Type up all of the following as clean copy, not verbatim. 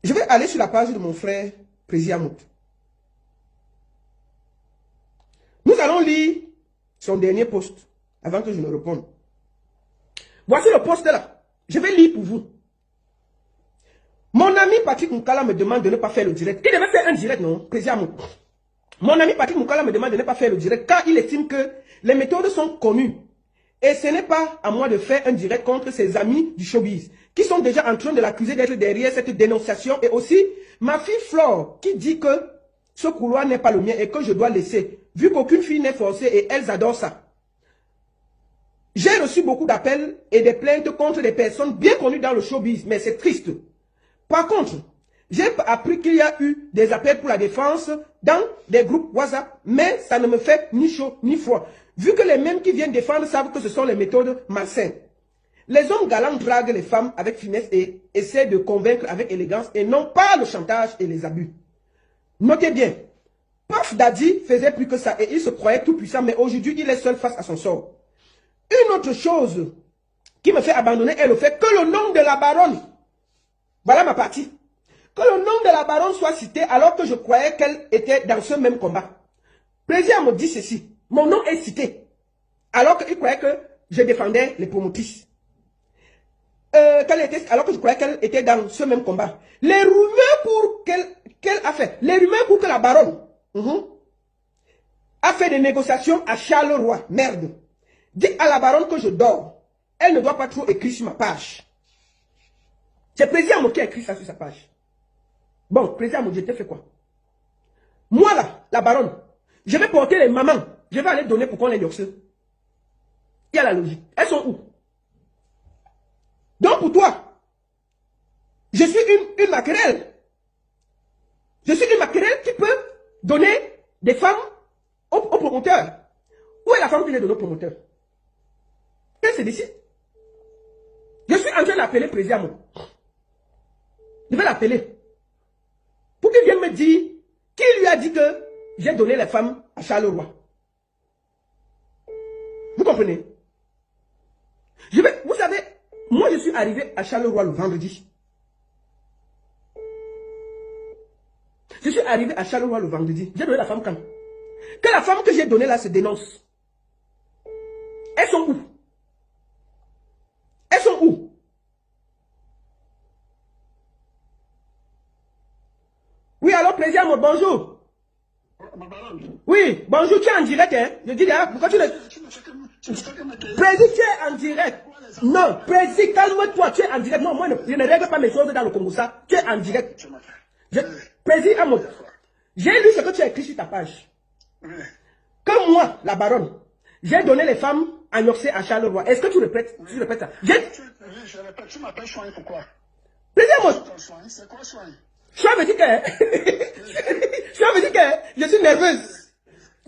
Je vais aller sur la page de mon frère Président. Nous allons lire son dernier post avant que je ne réponde. Voici le post là. Je vais lire pour vous. Mon ami Patrick Moukala me demande de ne pas faire le direct. Il devait faire un direct, non, Président. Mon ami Patrick Moukala me demande de ne pas faire le direct car il estime que les méthodes sont connues. Et ce n'est pas à moi de faire un direct contre ses amis du showbiz qui sont déjà en train de l'accuser d'être derrière cette dénonciation. Et aussi ma fille Flore qui dit que ce couloir n'est pas le mien et que je dois laisser vu qu'aucune fille n'est forcée et elles adorent ça. J'ai reçu beaucoup d'appels et des plaintes contre des personnes bien connues dans le showbiz, mais c'est triste. Par contre, j'ai appris qu'il y a eu des appels pour la défense dans des groupes WhatsApp, mais ça ne me fait ni chaud ni froid, vu que les mêmes qui viennent défendre savent que ce sont les méthodes malsaines. Les hommes galants draguent les femmes avec finesse et essaient de convaincre avec élégance et non pas le chantage et les abus. Notez bien, Puff Daddy faisait plus que ça et il se croyait tout puissant, mais aujourd'hui il est seul face à son sort. Une autre chose qui me fait abandonner est le fait que le nom de la baronne, voilà ma partie, que le nom de la baronne soit cité alors que je croyais qu'elle était dans ce même combat. Président me dit ceci, mon nom est cité, alors qu'il croyait que je défendais les promotrices. Alors que je croyais qu'elle était dans ce même combat. Les rumeurs pour qu'elle a fait, les rumeurs pour que la baronne a fait des négociations à Charleroi, merde. Dis à la baronne que je dors. Elle ne doit pas trop écrire sur ma page. C'est Président qui a écrit ça sur sa page. Bon, Président, je t'ai fait quoi? Moi là, la baronne, je vais porter les mamans. Je vais aller donner pour qu'on les yorce. Il y a la logique. Elles sont où? Donc pour toi, je suis une maquerelle. Je suis une maquerelle qui peut donner des femmes aux promoteurs. Où est la femme qui les donne aux promoteurs? Qu'elle se décide. Je suis en train d'appeler Président. Je vais l'appeler. Pour qu'il vienne me dire qui lui a dit que j'ai donné les femmes à Charleroi. Vous comprenez? Vous savez, moi je suis arrivé à Charleroi le vendredi. Je suis arrivé à Charleroi le vendredi. J'ai donné la femme quand? Que la femme que j'ai donnée là se dénonce. Elles sont où? Elles sont où? Oui, alors, Président, bonjour. Oui, bonjour, tu es en direct, hein? Je dis là, pourquoi tu ne... Président, tu es en direct. Non, Président, calme-toi, tu es en direct. Non, moi, je ne règle pas mes choses dans le Congo, ça. Tu es en direct. Président, j'ai lu ce que tu as écrit sur ta page. Comme moi, la baronne, j'ai donné les femmes à Nyoxé à Charleroi. Est-ce que tu répètes ça? Je répète, tu m'appelles Chouin, pourquoi? Président, c'est quoi Chouin? Chouin veut dire que... Chouin veut dire que je suis nerveuse.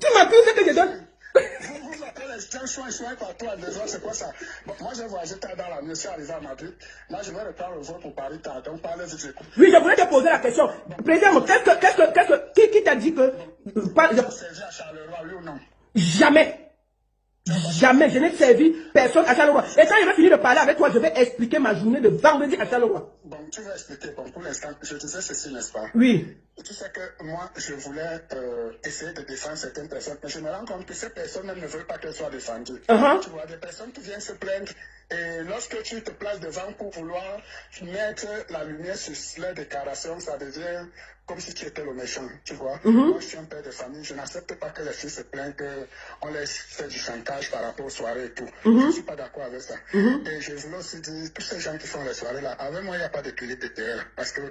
Tu m'accuses que je donne... Vous appelez Chouin partout à 2 heures, c'est quoi ça? Bon, moi, j'ai voyagé tard dans la nuit, je suis arrivé à Madrid. Là, je vais reprendre le vol pour Paris tard, donc parlez-y, j'écoute. Oui, je voulais te poser la question. Président, qui t'a dit que... servi à Charleroi, oui ou non? Jamais. Jamais, je n'ai servi personne à Charleroi. Et quand je vais finir de parler avec toi, je vais expliquer ma journée de vendredi à Charleroi. Bon, tu vas expliquer. Bon, pour l'instant, je disais ceci, n'est-ce pas? Oui. Tu sais que moi, je voulais essayer de défendre certaines personnes, mais je me rends compte que ces personnes ne veulent pas qu'elles soient défendues. Tu vois, des personnes qui viennent se plaindre, et lorsque tu te places devant pour vouloir mettre la lumière sur leurs déclarations, ça devient comme si tu étais le méchant, tu vois. Moi, je suis un père de famille, je n'accepte pas que les filles se plaignent qu'on les fait du chantage par rapport aux soirées et tout. Je ne suis pas d'accord avec ça. Et je voulais aussi dire, tous ces gens qui font les soirées là, avec moi, il n'y a pas d'équilibre de terrain. Parce que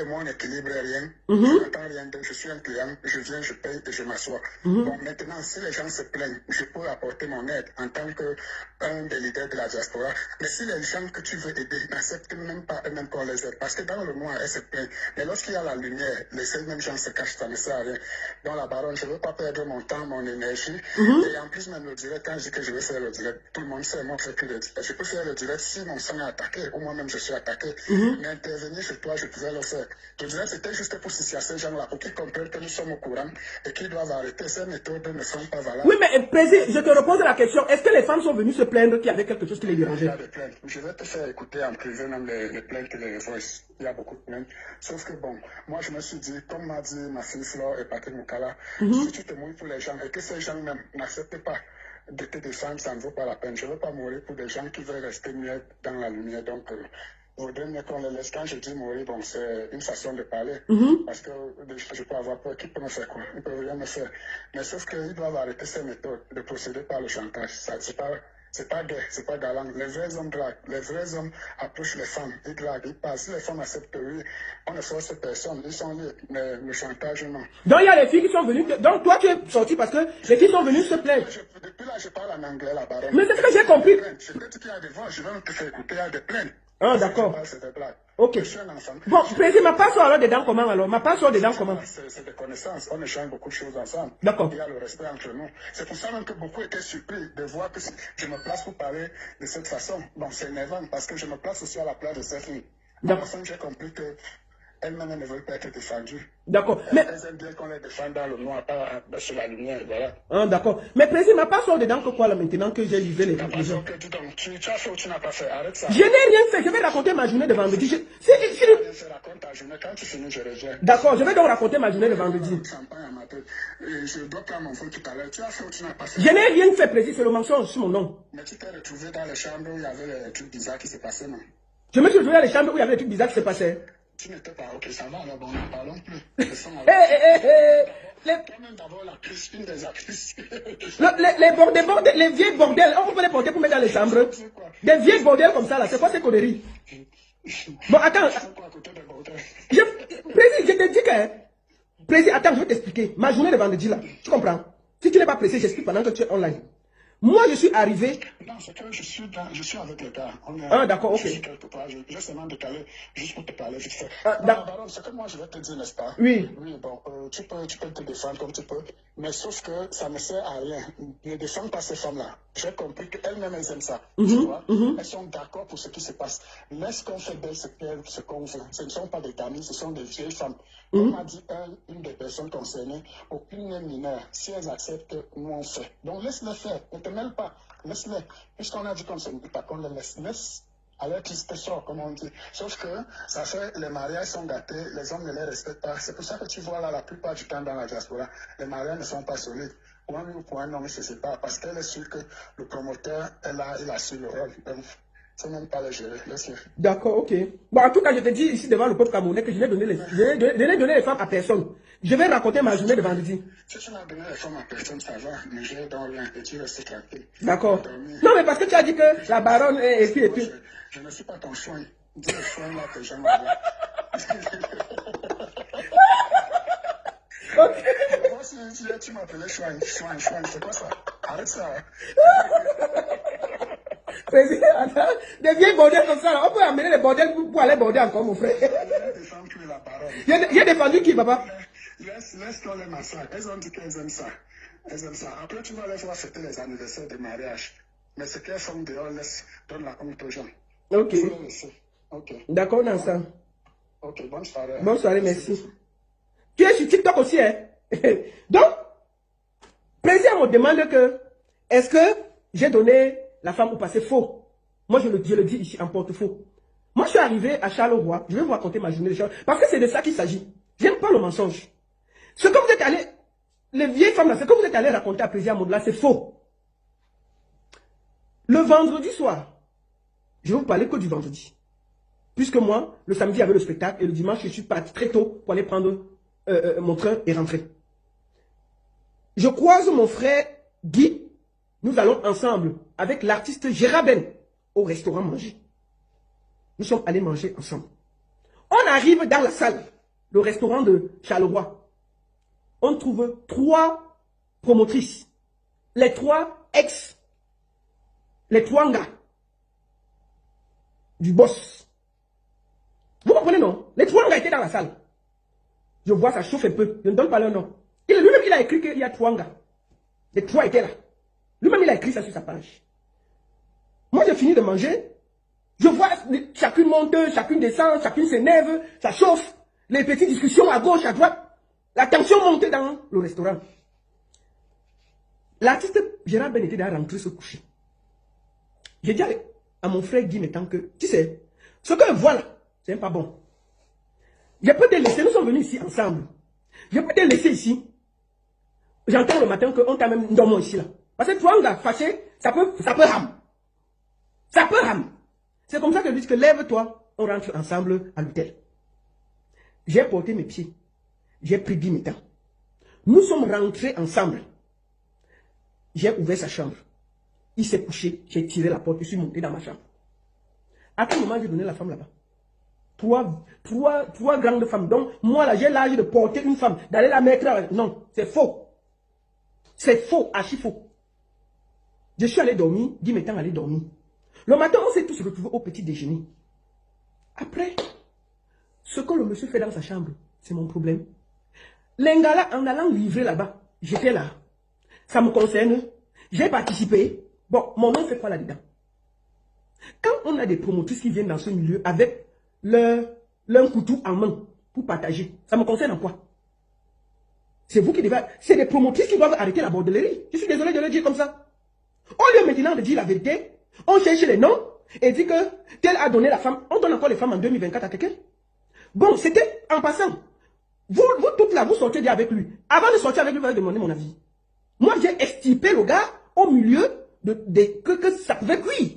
moi, on n'équilibre rien. Je n'attends rien d'eux. Je suis un client, je viens, je paye et je m'assois. Bon, maintenant, si les gens se plaignent, je peux apporter mon aide en tant qu'un des leaders de la diaspora. Mais si les gens que tu veux aider n'acceptent même pas eux-mêmes qu'on les aide, parce que dans le mois, elles se plaignent. Mais lorsqu'il y a la lumière, ces mêmes gens se cachent, ça ne sert à rien. Donc la baronne, je ne veux pas perdre mon temps, mon énergie. Et en plus, même le direct, quand je dis que je vais faire le direct, tout le monde sait, moi, je fais plus le direct. Je peux faire le direct si mon sang est attaqué, ou moi-même je suis attaqué. Mais intervenir chez toi, je pouvais le faire. Le direct, c'était juste pour situation ces gens-là pour qu'ils comprennent que nous sommes au courant et qu'ils doivent arrêter. Ces méthodes ne sont pas valables. Oui, mais président, je te repose la question. Est-ce que les femmes sont venues se plaindre qu'il y avait quelque chose qui les dérangeait? Il y a des plaintes. Je vais te faire écouter en privé même les plaintes et les voices. Il y a beaucoup de plaintes. Sauf que bon, moi je me suis dit, comme m'a dit ma fille Flore et Patrick Moukala, si tu te mouilles pour les gens et que ces gens même n'acceptent pas de te défendre, ça ne vaut pas la peine. Je ne veux pas mourir pour des gens qui veulent rester mieux dans la lumière. Donc, il vaudrait mieux qu'on les laisse. Quand je dis mourir, bon, c'est une façon de parler. Parce que je peux avoir peur. Qui peut me faire quoi? Ils ne peuvent rien me faire. Mais sauf qu'ils doivent arrêter ces méthodes de procéder par le chantage. C'est pas gay, c'est pas galant. Les vrais hommes draguent. Les vrais hommes approchent les femmes. Ils draguent, ils passent. Si les femmes acceptent, oui, on ne force personne. Ils sont libres. Mais le chantage, non. Donc, il y a les filles qui sont venues. Donc, toi, tu es sorti parce que les filles sont venues se plaindre. Depuis là, je parle en anglais, la baronne. Mais c'est ce que j'ai compris. Je peux dire qu'il y a des voix, je vais te faire écouter, il y a des plaintes. Ah, d'accord. C'est des blagues. Ok. Je suis un enfant. Bon, président, ma part sort alors dedans comment alors? Ma part sort dedans comment? C'est des connaissances. On échange beaucoup de choses ensemble. D'accord. Il y a le respect entre nous. C'est pour ça même que beaucoup étaient surpris de voir que je me place pour parler de cette façon. Bon, c'est énervant parce que je me place aussi à la place de ces filles. À la fin, j'ai compris que elles-mêmes ne veulent pas être défendues. D'accord. Mais elles aiment bien qu'on les défende dans le noir, pas sur la lumière, voilà. Ah, d'accord. Mais président, ma part sort dedans que quoi là maintenant que j'ai livré les conclusions? Tu as fait ou tu n'as pas fait? Arrête ça. Je n'ai rien fait. Je vais raconter ma journée de vendredi. Je raconte ta journée. Quand tu finis, je reviens. D'accord, je vais donc raconter ma journée de vendredi. Je dois prendre mon phone tout à l'heure. Tu as fait ou tu n'as pas fait? Je n'ai rien fait, président. C'est le mensonge sur mon nom. Mais tu t'es retrouvé dans les chambres où il y avait des trucs bizarres qui se passaient, non? Je me suis retrouvé dans les chambres où il y avait des trucs bizarres qui se passaient. Tu n'étais pas ok, ça va, alors bon, n'en parlons plus. Toi-même d'abord la crise, une des actrices. Les vieilles bordels, on peut les porter pour mettre dans les chambres. Des vieilles bordels comme ça là, c'est quoi ces conneries? Bon, attends. Président, je te dis que. Président, attends, je vais t'expliquer. Ma journée de vendredi là, tu comprends? Si tu n'es pas pressé, j'explique pendant que tu es online. Moi, je suis arrivé. Non, c'est que je suis avec les gars. Ah, d'accord, ok. Je suis quelque part. Je seulement décalé juste pour te parler vite fait. D'accord. C'est que moi, je vais te dire, n'est-ce pas? Oui. Oui, bon, tu peux te défendre comme tu peux. Mais sauf que ça ne sert à rien. Ne défends pas ces femmes-là. J'ai compris qu'elles-mêmes, elles aiment ça. Tu vois? Elles sont d'accord pour ce qui se passe. Laisse qu'on fait d'elles ce qu'on veut. Ce ne sont pas des gamines, ce sont des vieilles femmes. Comme m'a dit une des personnes concernées, aucune n'est mineure. Si elles acceptent, nous on fait. Donc laisse-les faire. Ne te mêle pas. Laisse-les. Puisqu'on a dit qu'on ne se mêle pas, qu'on les laisse. Laisse à leur triste sort, comme on dit. Sauf que ça fait, les mariages sont gâtés, les hommes ne les respectent pas. C'est pour ça que tu vois là, la plupart du temps dans la diaspora, les mariages ne sont pas solides. Pour un ou pour un homme, ils se séparent parce qu'elle est sûre que le promoteur il a su le rôle. Donc, c'est même pas les gérer. D'accord, ok. Bon, en tout cas, je te dis ici devant le peuple camerounais que je n'ai donné les femmes à personne. Je vais raconter ma journée de vendredi. Si tu n'as donné les femmes à personne, ça va. Mais je dans rien et tu restes tranquille. D'accord. Non, mais parce que tu as dit que la baronne et puis. Je ne suis pas ton soin. Dis le soin là que j'aime. Ok. Moi, si tu m'appelais soin, c'est quoi ça? Arrête ça. Président, attends, des vieilles bordels comme ça, là, on peut amener les bordels pour aller border encore, mon frère. J'ai défendu qui, papa? Laisse-toi les massacres. Elles ont dit qu'elles aiment ça. Elles aiment ça. Après, tu vas les voir fêter les anniversaires de mariage. Mais ce qu'elles font dehors, donne la compte aux gens. Ok. Ok. D'accord, Nansa. Ok, bonne soirée. Bonne soirée, merci. Tu es sur TikTok aussi, hein? Donc, président me demande que, est-ce que j'ai donné la femme au passé? Faux. Moi, je le dis ici en porte-faux. Moi, je suis arrivé à Charleroi. Je vais vous raconter ma journée de Charleroi. Parce que c'est de ça qu'il s'agit. J'aime pas le mensonge. Ce que vous êtes allé, les vieilles femmes là, ce que vous êtes allé raconter à Président Mondela, c'est faux. Le vendredi soir, je vais vous parler que du vendredi. Puisque moi, le samedi, il y avait le spectacle et le dimanche, je suis parti très tôt pour aller prendre mon train et rentrer. Je croise mon frère Guy. Nous allons ensemble avec l'artiste Gérard Ben au restaurant manger. Nous sommes allés manger ensemble. On arrive dans la salle, le restaurant de Charleroi. On trouve 3 promotrices. Les 3 ex. Les 3 gars. Du boss. Vous comprenez, non? Les 3 gars étaient dans la salle. Je vois, ça chauffe un peu. Je ne donne pas leur nom. Lui-même, il a écrit qu'il y a 3 gars. Les 3 étaient là. Lui-même, il a écrit ça sur sa page. Moi, j'ai fini de manger. Je vois chacune monte, chacune descend, chacune s'énerve, ça chauffe. les petites discussions à gauche, à droite. La tension montait dans le restaurant. L'artiste Gérard Ben était rentré se coucher. J'ai dit à mon frère Guy Métan que, tu sais, ce que voilà, c'est pas bon. Je peux te laisser, nous sommes venus ici ensemble. Je peux te laisser ici. J'entends le matin qu'on t'a même dormi ici là. Parce que toi, on a fâché, ça peut rame. Ça peut rame. C'est comme ça que je dis que lève-toi, on rentre ensemble à l'hôtel. J'ai porté mes pieds. J'ai pris Guy Métan. Nous sommes rentrés ensemble. J'ai ouvert sa chambre. Il s'est couché, j'ai tiré la porte, je suis monté dans ma chambre. À quel moment j'ai donné la femme là-bas? Trois grandes femmes. Donc, moi là, j'ai l'âge de porter une femme, d'aller la mettre là. Non, c'est faux. C'est faux, archi faux. Je suis allé dormir, Guy Métan allé dormir. Le matin, on s'est tous retrouvés au petit déjeuner. Après, ce que le monsieur fait dans sa chambre, c'est mon problème. L'Ingala, en allant livrer là-bas, j'étais là. Ça me concerne. J'ai participé. Bon, mon nom fait quoi là-dedans? Quand on a des promotrices qui viennent dans ce milieu avec leur couteau en main pour partager, ça me concerne en quoi? C'est vous qui devez... C'est des promotrices qui doivent arrêter la bordellerie. Je suis désolé de le dire comme ça. Au lieu maintenant de dire la vérité, on cherche les noms et dit que tel a donné la femme. On donne encore les femmes en 2024 à quelqu'un. Bon, c'était en passant. Vous toutes là, vous sortez dire avec lui. Avant de sortir avec lui, vous allez demander mon avis. Moi, j'ai extirpé le gars au milieu que ça pouvait cuire.